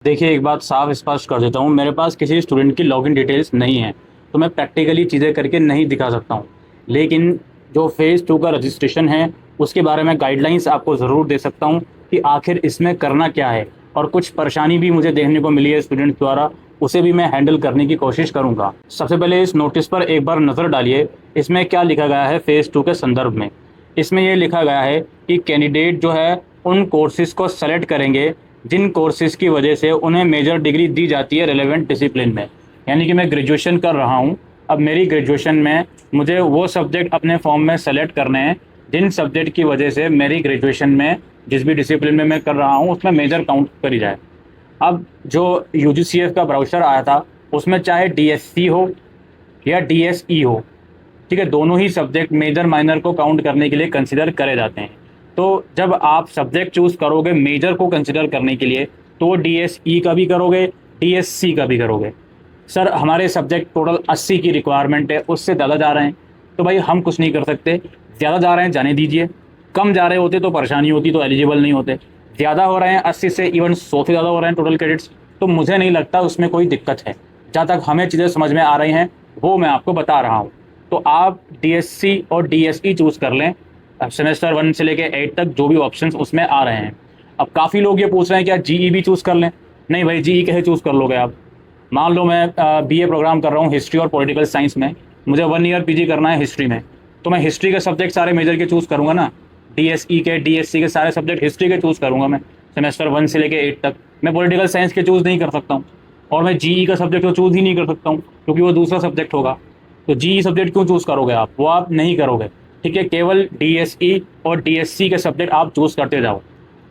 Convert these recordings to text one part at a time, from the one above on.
देखिए, एक बात साफ स्पष्ट कर देता हूँ, मेरे पास किसी स्टूडेंट की लॉगिन डिटेल्स नहीं है, तो मैं प्रैक्टिकली चीज़ें करके नहीं दिखा सकता हूँ। लेकिन जो फ़ेज़ 2 का रजिस्ट्रेशन है, उसके बारे में गाइडलाइंस आपको ज़रूर दे सकता हूँ कि आखिर इसमें करना क्या है, और कुछ परेशानी भी मुझे देखने को मिली है स्टूडेंट्स द्वारा, उसे भी मैं हैंडल करने की कोशिश करूँगा। सबसे पहले इस नोटिस पर एक बार नज़र डालिए, इसमें क्या लिखा गया है फ़ेज़ 2 के संदर्भ में। इसमें ये लिखा गया है कि कैंडिडेट जो है, उन कोर्सेज़ को सेलेक्ट करेंगे जिन कोर्सेज़ की वजह से उन्हें मेजर डिग्री दी जाती है रेलेवेंट डिसिप्लिन में। यानी कि मैं ग्रेजुएशन कर रहा हूँ, अब मेरी ग्रेजुएशन में मुझे वो सब्जेक्ट अपने फॉर्म में सेलेक्ट करने हैं जिन सब्जेक्ट की वजह से मेरी ग्रेजुएशन में जिस भी डिसिप्लिन में मैं कर रहा हूँ उसमें मेजर काउंट करी जाए। अब जो यूजीसीएफ का ब्राउचर आया था, उसमें चाहे डीएससी हो या डीएसई हो, ठीक है, दोनों ही सब्जेक्ट मेजर माइनर को काउंट करने के लिए कंसिडर करे जाते हैं। तो जब आप सब्जेक्ट चूज़ करोगे मेजर को कंसिडर करने के लिए, तो डीएसई का भी करोगे, डीएससी का भी करोगे। सर, हमारे सब्जेक्ट टोटल 80 की रिक्वायरमेंट है, उससे ज़्यादा जा रहे हैं तो भाई हम कुछ नहीं कर सकते। ज़्यादा जा रहे हैं जाने दीजिए, कम जा रहे होते तो परेशानी होती, तो एलिजिबल नहीं होते। ज़्यादा हो रहे हैं 80 से इवन 100 से ज़्यादा हो रहे हैं टोटल क्रेडिट्स, तो मुझे नहीं लगता उसमें कोई दिक्कत है। जहाँ तक हमें चीज़ें समझ में आ रही हैं वो मैं आपको बता रहा हूँ। तो आप डीएससी और डीएसई चूज़ कर लें। सेमेस्टर 1 से लेके 8 तक जो भी ऑप्शंस उसमें आ रहे हैं। अब काफ़ी लोग ये पूछ रहे हैं क्या जीई भी चूज़ कर लें? नहीं भाई, जीई कैसे चूज़ कर लोगे आप? मान लो मैं बीए प्रोग्राम कर रहा हूँ हिस्ट्री और पॉलिटिकल साइंस में, मुझे 1 ईयर पीजी करना है हिस्ट्री में, तो मैं हिस्ट्री के सब्जेक्ट सारे मेजर के चूज़ करूँगा ना। डीएसई के, डीएससी के सारे सब्जेक्ट हिस्ट्री के चूज़ करूँगा मैं, सेमेस्टर 1 से लेके 8 तक। मैं पॉलिटिकल साइंस के चूज़ नहीं कर सकता हूँ, और मैं जीई का सब्जेक्ट तो चूज़ ही नहीं कर सकता हूँ क्योंकि वो दूसरा सब्जेक्ट होगा। तो जीई सब्जेक्ट क्यों चूज़ करोगे आप? वो आप नहीं करोगे। ठीक है, केवल डीएसई और डीएससी के सब्जेक्ट आप चूज़ करते जाओ,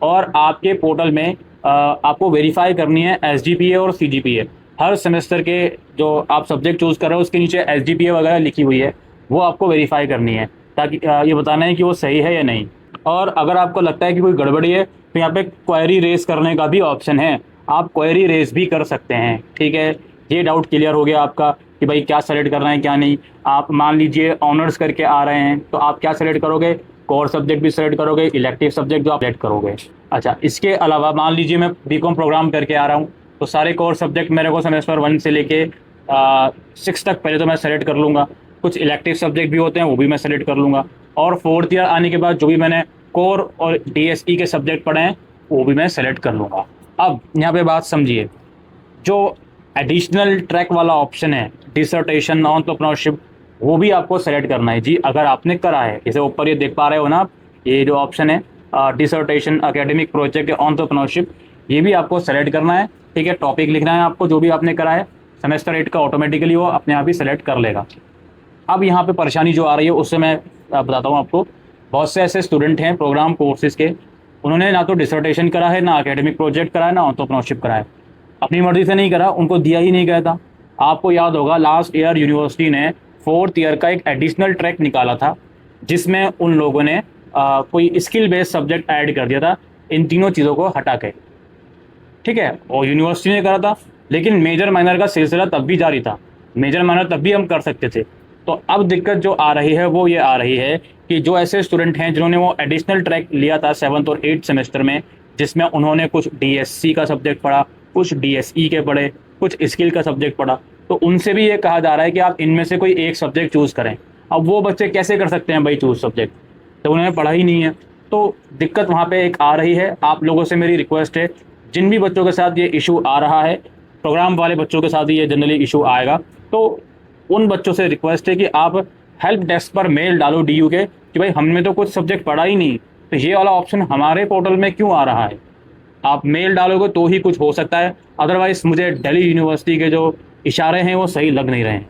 और आपके पोर्टल में आपको वेरीफाई करनी है एसजीपीए और सीजीपीए। हर सेमेस्टर के जो आप सब्जेक्ट चूज़ कर रहे हो उसके नीचे एसजीपीए वगैरह लिखी हुई है, वो आपको वेरीफाई करनी है, ताकि ये बताना है कि वो सही है या नहीं। और अगर आपको लगता है कि कोई गड़बड़ी है, तो यहाँ पे क्वेरी रेस करने का भी ऑप्शन है, आप क्वेरी रेस भी कर सकते हैं। ठीक है, ये डाउट क्लियर हो गया आपका कि भाई क्या सेलेक्ट करना है क्या नहीं। आप मान लीजिए ऑनर्स करके आ रहे हैं, तो आप क्या सेलेक्ट करोगे? कोर सब्जेक्ट भी सेलेक्ट करोगे, इलेक्टिव सब्जेक्ट जो आप सेलेक्ट करोगे। अच्छा, इसके अलावा मान लीजिए मैं बीकॉम प्रोग्राम करके आ रहा हूँ, तो सारे कोर सब्जेक्ट मेरे को सेमेस्टर 1 से लेके 6 तक पहले तो मैं सेलेक्ट कर लूँगा। कुछ इलेक्टिव सब्जेक्ट भी होते हैं, वो भी मैं सेलेक्ट कर लूँगा, और 4th ईयर आने के बाद जो भी मैंने कोर और डीएसई के सब्जेक्ट पढ़े हैं वो भी मैं सेलेक्ट कर लूँगा। अब यहाँ पे बात समझिए, जो एडिशनल ट्रैक वाला ऑप्शन है डिसर्टेशन एंटरप्रेन्योरशिप, वो भी आपको सेलेक्ट करना है जी, अगर आपने करा है। जैसे ऊपर ये देख पा रहे हो ना आप, ये जो ऑप्शन है डिसर्टेशन एकेडमिक प्रोजेक्ट एंटरप्रेन्योरशिप, ये भी आपको सेलेक्ट करना है। ठीक है, टॉपिक लिखना है आपको जो भी आपने करा है, सेमेस्टर 8 का ऑटोमेटिकली वो अपने आप ही सेलेक्ट कर लेगा। अब यहाँ पे परेशानी जो आ रही है उससे मैं बताता हूँ आपको। बहुत से ऐसे स्टूडेंट हैं प्रोग्राम कोर्सेज के, उन्होंने ना तो डिसर्टेशन करा है, ना एकेडमिक प्रोजेक्ट करा है, ना एंटरप्रेन्योरशिप करा है, अपनी मर्जी से नहीं करा, उनको दिया ही नहीं गया था। आपको याद होगा लास्ट ईयर यूनिवर्सिटी ने 4th ईयर का एक एडिशनल ट्रैक निकाला था, जिसमें उन लोगों ने कोई स्किल बेस्ड सब्जेक्ट ऐड कर दिया था इन तीनों चीज़ों को हटा के। ठीक है, और यूनिवर्सिटी ने करा था, लेकिन मेजर माइनर का सिलसिला तब भी जारी था, मेजर माइनर तब भी हम कर सकते थे। तो अब दिक्कत जो आ रही है वो ये आ रही है कि जो ऐसे स्टूडेंट हैं जिन्होंने वो एडिशनल ट्रैक लिया था 7th और 8th सेमेस्टर में, जिसमें उन्होंने कुछ डीएससी का सब्जेक्ट पढ़ा, कुछ डीएसई के पढ़े, कुछ स्किल का सब्जेक्ट पढ़ा, तो उनसे भी ये कहा जा रहा है कि आप इनमें से कोई एक सब्जेक्ट चूज़ करें। अब वो बच्चे कैसे कर सकते हैं भाई चूज़ सब्जेक्ट, तो उन्होंने पढ़ा ही नहीं है। तो दिक्कत वहाँ पे एक आ रही है। आप लोगों से मेरी रिक्वेस्ट है, जिन भी बच्चों के साथ ये इशू आ रहा है, प्रोग्राम वाले बच्चों के साथ ही ये जनरली इशू आएगा, तो उन बच्चों से रिक्वेस्ट है कि आप हेल्प डेस्क पर मेल डालो डीयू के कि भाई हमने तो कुछ सब्जेक्ट पढ़ा ही नहीं, तो ये वाला ऑप्शन हमारे पोर्टल में क्यों आ रहा है। आप मेल डालोगे तो ही कुछ हो सकता है, अदरवाइज़ मुझे दिल्ली यूनिवर्सिटी के जो इशारे हैं वो सही लग नहीं रहे हैं।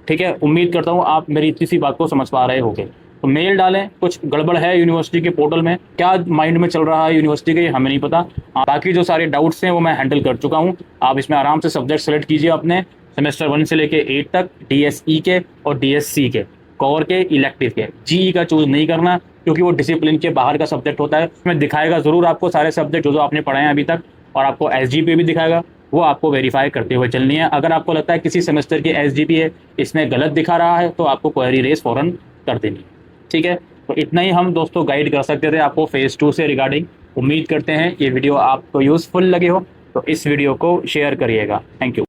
ठीक है, उम्मीद करता हूँ आप मेरी इतनी सी बात को समझ पा रहे होंगे। तो मेल डालें, कुछ गड़बड़ है यूनिवर्सिटी के पोर्टल में, क्या माइंड में चल रहा है यूनिवर्सिटी के, ये हमें नहीं पता। बाकी जो सारे डाउट्स हैं वो मैं हैंडल कर चुका हूँ। आप इसमें आराम से सब्जेक्ट सेलेक्ट कीजिए अपने, सेमेस्टर 1 से लेके 8 तक, डीएसई के और डीएससी के, कोर के, इलेक्टिव के। जीई का चूज़ नहीं करना क्योंकि वो डिसिप्लिन के बाहर का सब्जेक्ट होता है। उसमें दिखाएगा ज़रूर आपको सारे सब्जेक्ट जो जो आपने पढ़े हैं अभी तक, और आपको एसजीपीए भी दिखाएगा, वो आपको वेरीफाई करते हुए चलनी है। अगर आपको लगता है किसी सेमेस्टर की एसजीपीए इसमें गलत दिखा रहा है, तो आपको क्वेरी रेस फ़ौरन कर देनी है। ठीक है, तो इतना ही हम दोस्तों गाइड कर सकते थे आपको फेज़ 2 से रिगार्डिंग। उम्मीद करते हैं ये वीडियो आपको यूज़फुल लगे हो। तो इस वीडियो को शेयर करिएगा। Thank you.